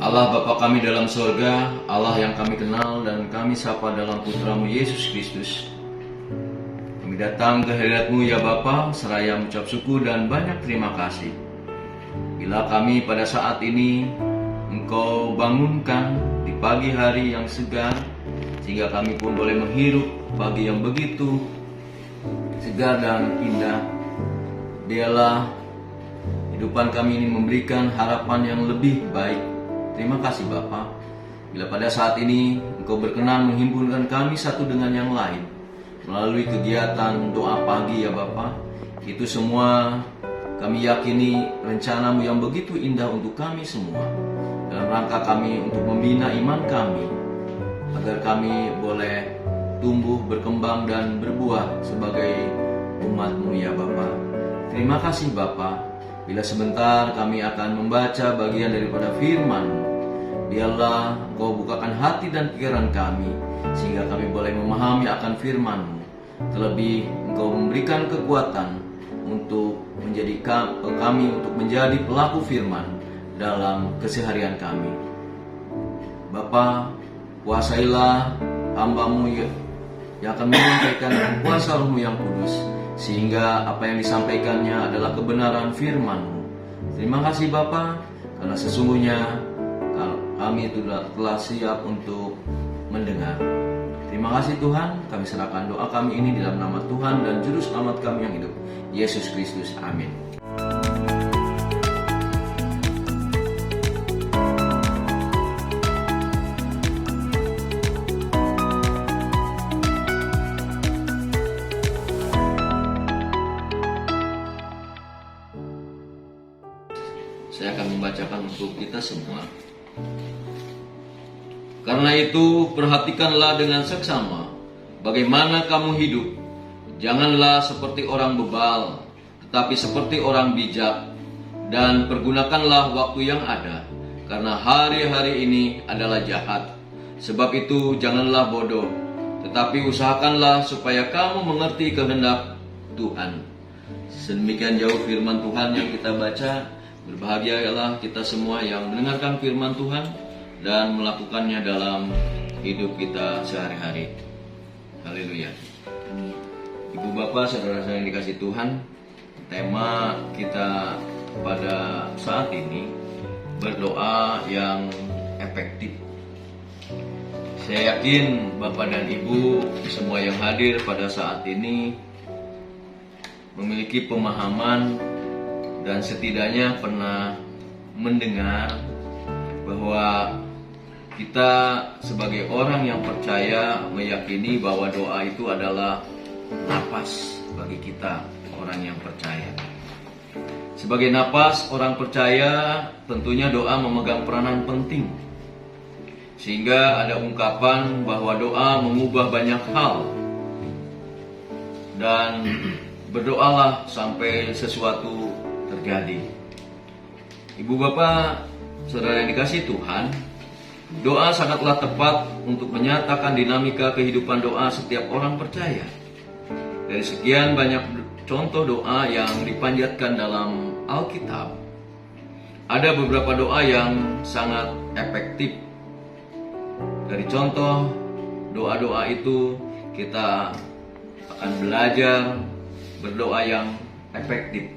Allah Bapa kami dalam sorga, Allah yang kami kenal dan kami sapa dalam Putramu Yesus Kristus. Kami datang ke hadirat-Mu ya Bapa, seraya mengucap syukur dan banyak terima kasih. Bila kami pada saat ini Engkau bangunkan di pagi hari yang segar, sehingga kami pun boleh menghirup pagi yang begitu segar dan indah. Dialah kehidupan kami ini memberikan harapan yang lebih baik. Terima kasih Bapa, bila pada saat ini Engkau berkenan menghimpunkan kami satu dengan yang lain melalui kegiatan doa pagi ya Bapa. Itu semua kami yakini rencana-Mu yang begitu indah untuk kami semua, dalam rangka kami untuk membina iman kami, agar kami boleh tumbuh, berkembang dan berbuah sebagai umat-Mu ya Bapa. Terima kasih Bapa. Bila sebentar kami akan membaca bagian daripada firman-Mu, biarlah Engkau bukakan hati dan pikiran kami, sehingga kami boleh memahami akan firman-Mu. Terlebih Engkau memberikan kekuatan untuk menjadi kami untuk menjadi pelaku firman dalam keseharian kami. Bapa, kuasailah hamba-Mu yang akan menyampaikan kuasa Roh-Mu yang kudus, sehingga apa yang disampaikannya adalah kebenaran firman-Mu. Terima kasih Bapa, karena sesungguhnya kami telah siap untuk mendengar. Terima kasih Tuhan, kami serahkan doa kami ini dalam nama Tuhan dan Juru Selamat kami yang hidup, Yesus Kristus. Amin. Saya akan membacakan untuk kita semua. Karena itu, perhatikanlah dengan seksama bagaimana kamu hidup. Janganlah seperti orang bebal, tetapi seperti orang bijak. Dan pergunakanlah waktu yang ada, karena hari-hari ini adalah jahat. Sebab itu janganlah bodoh, tetapi usahakanlah supaya kamu mengerti kehendak Tuhan. Sedemikian jauh firman Tuhan yang kita baca. Berbahagialah kita semua yang mendengarkan firman Tuhan dan melakukannya dalam hidup kita sehari-hari. Haleluya. Ibu Bapak, saudara-saudara yang dikasih Tuhan, tema kita pada saat ini berdoa yang efektif. Saya yakin Bapak dan Ibu semua yang hadir pada saat ini memiliki pemahaman dan setidaknya pernah mendengar bahwa kita sebagai orang yang percaya meyakini bahwa doa itu adalah napas bagi kita orang yang percaya. Sebagai napas orang percaya, tentunya doa memegang peranan penting. Sehingga ada ungkapan bahwa doa mengubah banyak hal. Dan berdoalah sampai sesuatu terjadi. Ibu Bapak, saudara yang dikasih Tuhan, doa sangatlah tepat untuk menyatakan dinamika kehidupan doa setiap orang percaya. Dari sekian banyak contoh doa yang dipanjatkan dalam Alkitab, ada beberapa doa yang sangat efektif. Dari contoh doa-doa itu kita akan belajar berdoa yang efektif.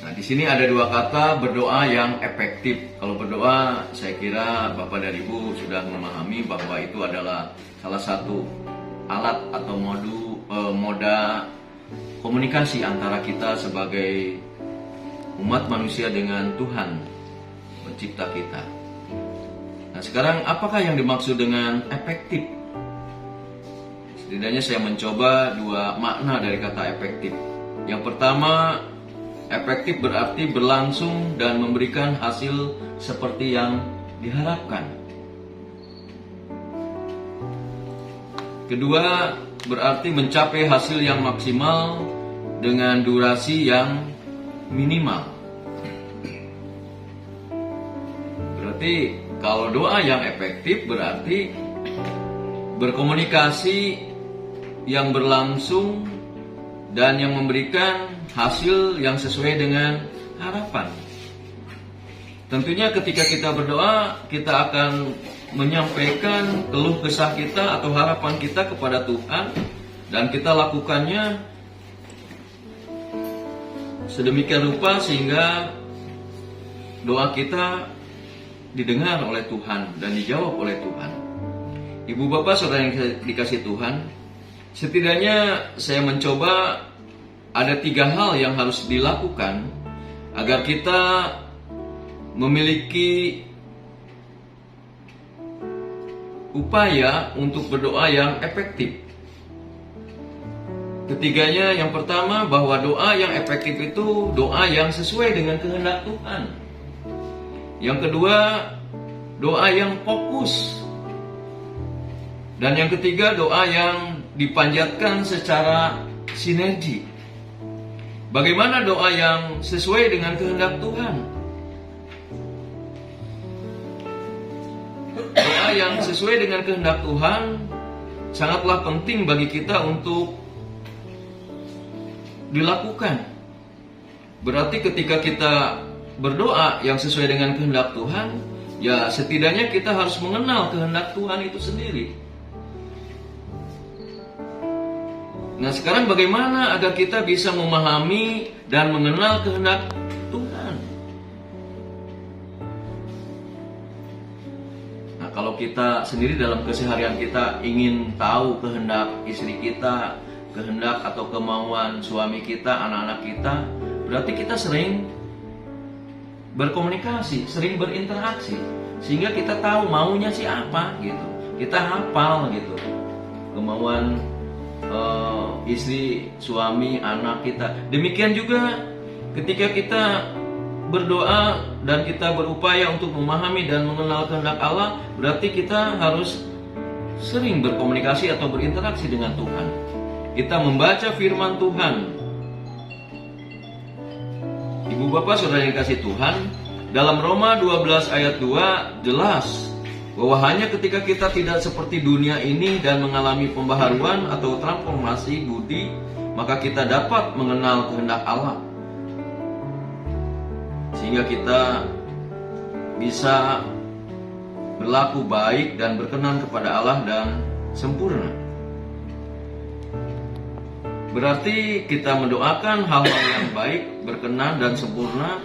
Nah, di sini ada dua kata berdoa yang efektif. Kalau berdoa, saya kira Bapak dan Ibu sudah memahami bahwa itu adalah salah satu alat atau moda komunikasi antara kita sebagai umat manusia dengan Tuhan pencipta kita. Nah, sekarang apakah yang dimaksud dengan efektif? Setidaknya saya mencoba dua makna dari kata efektif. Yang pertama, efektif berarti berlangsung dan memberikan hasil seperti yang diharapkan. Kedua, berarti mencapai hasil yang maksimal dengan durasi yang minimal. Berarti kalau doa yang efektif berarti berkomunikasi yang berlangsung dan yang memberikan hasil yang sesuai dengan harapan. Tentunya ketika kita berdoa, kita akan menyampaikan keluh kesah kita atau harapan kita kepada Tuhan, dan kita lakukannya sedemikian rupa sehingga doa kita didengar oleh Tuhan dan dijawab oleh Tuhan. Ibu bapak saudara yang dikasih Tuhan, setidaknya saya mencoba ada 3 hal yang harus dilakukan agar kita memiliki upaya untuk berdoa yang efektif. Ketiganya, yang pertama, bahwa doa yang efektif itu doa yang sesuai dengan kehendak Tuhan. Yang kedua, doa yang fokus. Dan yang ketiga, doa yang dipanjatkan secara sinergi. Bagaimana doa yang sesuai dengan kehendak Tuhan? Doa yang sesuai dengan kehendak Tuhan sangatlah penting bagi kita untuk dilakukan. Berarti ketika kita berdoa yang sesuai dengan kehendak Tuhan, ya setidaknya kita harus mengenal kehendak Tuhan itu sendiri. Nah, sekarang bagaimana agar kita bisa memahami dan mengenal kehendak Tuhan? Nah, kalau kita sendiri dalam keseharian kita ingin tahu kehendak istri kita, kehendak atau kemauan suami kita, anak-anak kita, berarti kita sering berkomunikasi, sering berinteraksi, sehingga kita tahu maunya siapa gitu. Kita hafal gitu kemauan istri, suami, anak kita. Demikian juga ketika kita berdoa dan kita berupaya untuk memahami dan mengenal kehendak Allah, berarti kita harus sering berkomunikasi atau berinteraksi dengan Tuhan. Kita membaca firman Tuhan. Ibu bapak saudara yang dikasih Tuhan, dalam Roma 12 ayat 2 jelas bahwa hanya ketika kita tidak seperti dunia ini dan mengalami pembaharuan atau transformasi budi, maka kita dapat mengenal kehendak Allah, sehingga kita bisa berlaku baik dan berkenan kepada Allah dan sempurna. Berarti kita mendoakan hal-hal yang baik, berkenan dan sempurna,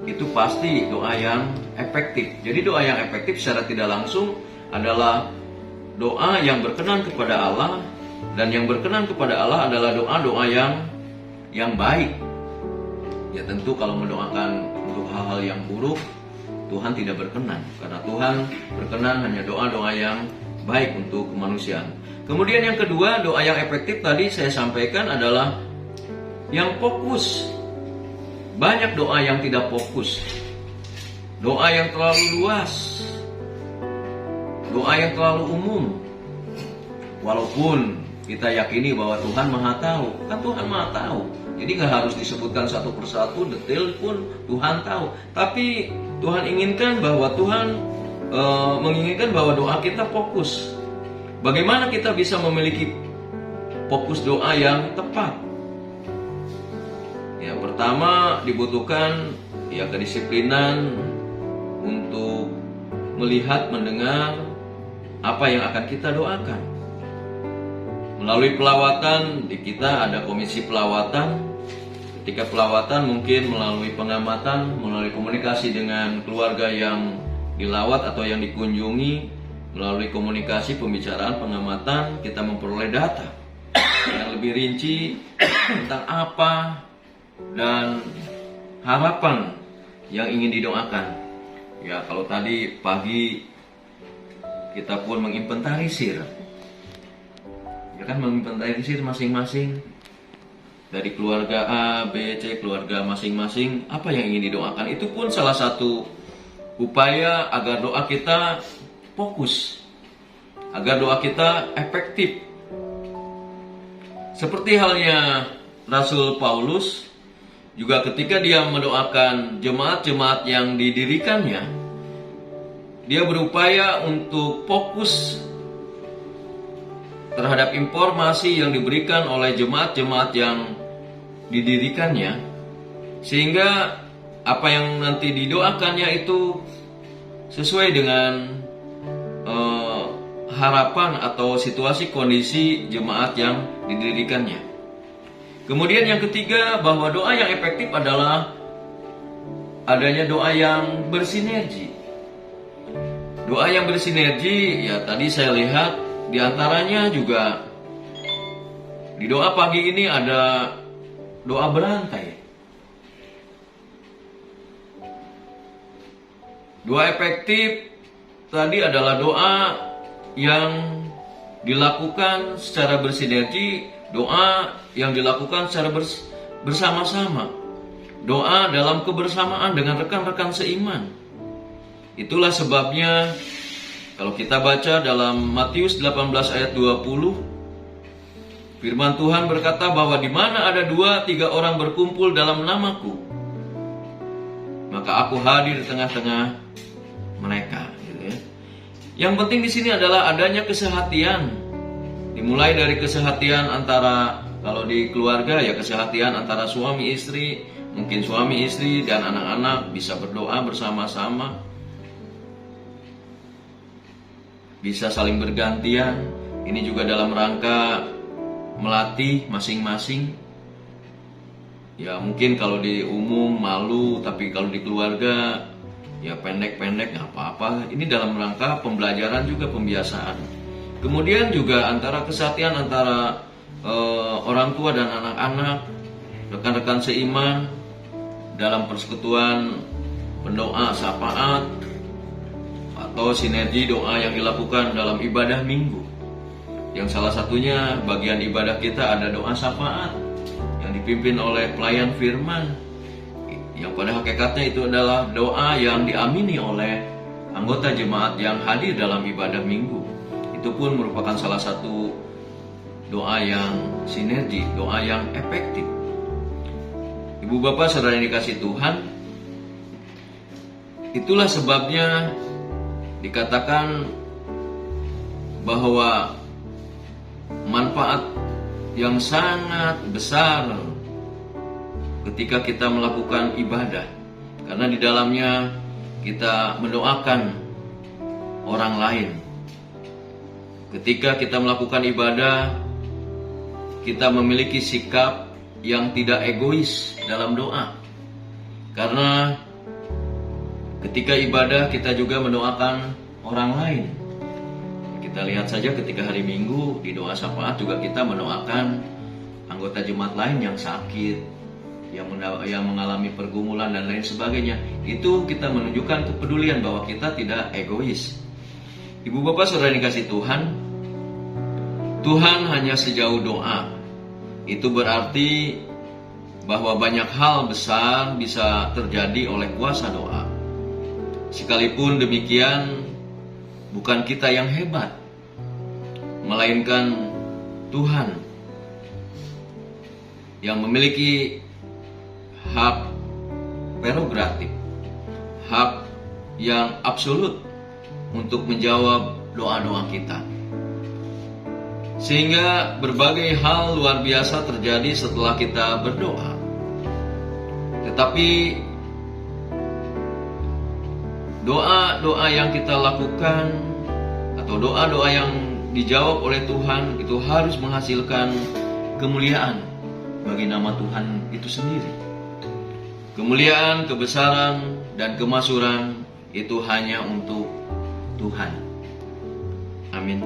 itu pasti doa yang efektif. Jadi doa yang efektif secara tidak langsung adalah doa yang berkenan kepada Allah, dan yang berkenan kepada Allah adalah doa-doa yang baik. Ya tentu kalau mendoakan untuk hal-hal yang buruk, Tuhan tidak berkenan, karena Tuhan berkenan hanya doa-doa yang baik untuk kemanusiaan. Kemudian yang kedua, doa yang efektif tadi saya sampaikan adalah yang fokus. Banyak doa yang tidak fokus, doa yang terlalu luas, doa yang terlalu umum. Walaupun kita yakini bahwa Tuhan Maha Tahu, kan Tuhan Maha Tahu, jadi nggak harus disebutkan satu persatu detail pun Tuhan tahu. Tapi Tuhan inginkan bahwa menginginkan bahwa doa kita fokus. Bagaimana kita bisa memiliki fokus doa yang tepat? Ya, pertama dibutuhkan ya kedisiplinan untuk melihat, mendengar apa yang akan kita doakan. Melalui pelawatan, di kita ada komisi pelawatan. Ketika pelawatan mungkin melalui pengamatan, melalui komunikasi dengan keluarga yang dilawat atau yang dikunjungi, melalui komunikasi, pembicaraan, pengamatan, kita memperoleh data yang lebih rinci tentang apa dan harapan yang ingin didoakan. Ya, kalau tadi pagi kita pun menginventarisir, ya kan, menginventarisir masing-masing dari keluarga A, B, C, keluarga masing-masing, apa yang ingin didoakan. Itu pun salah satu upaya agar doa kita fokus, agar doa kita efektif. Seperti halnya Rasul Paulus, juga ketika dia mendoakan jemaat-jemaat yang didirikannya, dia berupaya untuk fokus terhadap informasi yang diberikan oleh jemaat-jemaat yang didirikannya, sehingga apa yang nanti didoakannya itu sesuai dengan harapan atau situasi kondisi jemaat yang didirikannya. Kemudian yang ketiga, bahwa doa yang efektif adalah adanya doa yang bersinergi. Doa yang bersinergi, ya tadi saya lihat diantaranya juga di doa pagi ini ada doa berantai. Doa efektif tadi adalah doa yang dilakukan secara bersinergi, doa yang dilakukan secara bersama-sama, doa dalam kebersamaan dengan rekan-rekan seiman. Itulah sebabnya kalau kita baca dalam Matius 18 ayat 20, firman Tuhan berkata bahwa di mana ada 2-3 orang berkumpul dalam namaku, maka aku hadir di tengah-tengah mereka. Yang penting di sini adalah adanya kesehatian. Dimulai dari kesehatian antara, kalau di keluarga ya kesehatian antara suami istri, mungkin suami istri dan anak-anak bisa berdoa bersama-sama, bisa saling bergantian. Ini juga dalam rangka melatih masing-masing. Ya mungkin kalau di umum malu, tapi kalau di keluarga ya pendek-pendek nggak apa-apa. Ini dalam rangka pembelajaran juga, pembiasaan. Kemudian juga antara kesehatian antara orang tua dan anak-anak, rekan-rekan seiman dalam persekutuan pendoa syafaat atau sinergi doa yang dilakukan dalam ibadah minggu. Yang salah satunya bagian ibadah kita ada doa syafaat yang dipimpin oleh pelayan firman, yang pada hakikatnya itu adalah doa yang diamini oleh anggota jemaat yang hadir dalam ibadah minggu. Itu pun merupakan salah satu doa yang sinergi, doa yang efektif. Ibu bapak saudara yang dikasih Tuhan, itulah sebabnya dikatakan bahwa manfaat yang sangat besar ketika kita melakukan ibadah, karena di dalamnya kita mendoakan orang lain. Ketika kita melakukan ibadah, kita memiliki sikap yang tidak egois dalam doa, karena ketika ibadah kita juga mendoakan orang lain. Kita lihat saja ketika hari Minggu di doa syafaat juga kita mendoakan anggota jemaat lain yang sakit, yang mengalami pergumulan dan lain sebagainya. Itu kita menunjukkan kepedulian bahwa kita tidak egois. Ibu bapak saudara yang dikasih Tuhan, Tuhan hanya sejauh doa. Itu berarti bahwa banyak hal besar bisa terjadi oleh kuasa doa. Sekalipun demikian, bukan kita yang hebat, melainkan Tuhan yang memiliki hak prerogatif, hak yang absolut untuk menjawab doa-doa kita. Sehingga berbagai hal luar biasa terjadi setelah kita berdoa. Tetapi doa-doa yang kita lakukan atau doa-doa yang dijawab oleh Tuhan itu harus menghasilkan kemuliaan bagi nama Tuhan itu sendiri. Kemuliaan, kebesaran, dan kemaksuran itu hanya untuk Tuhan. Amin.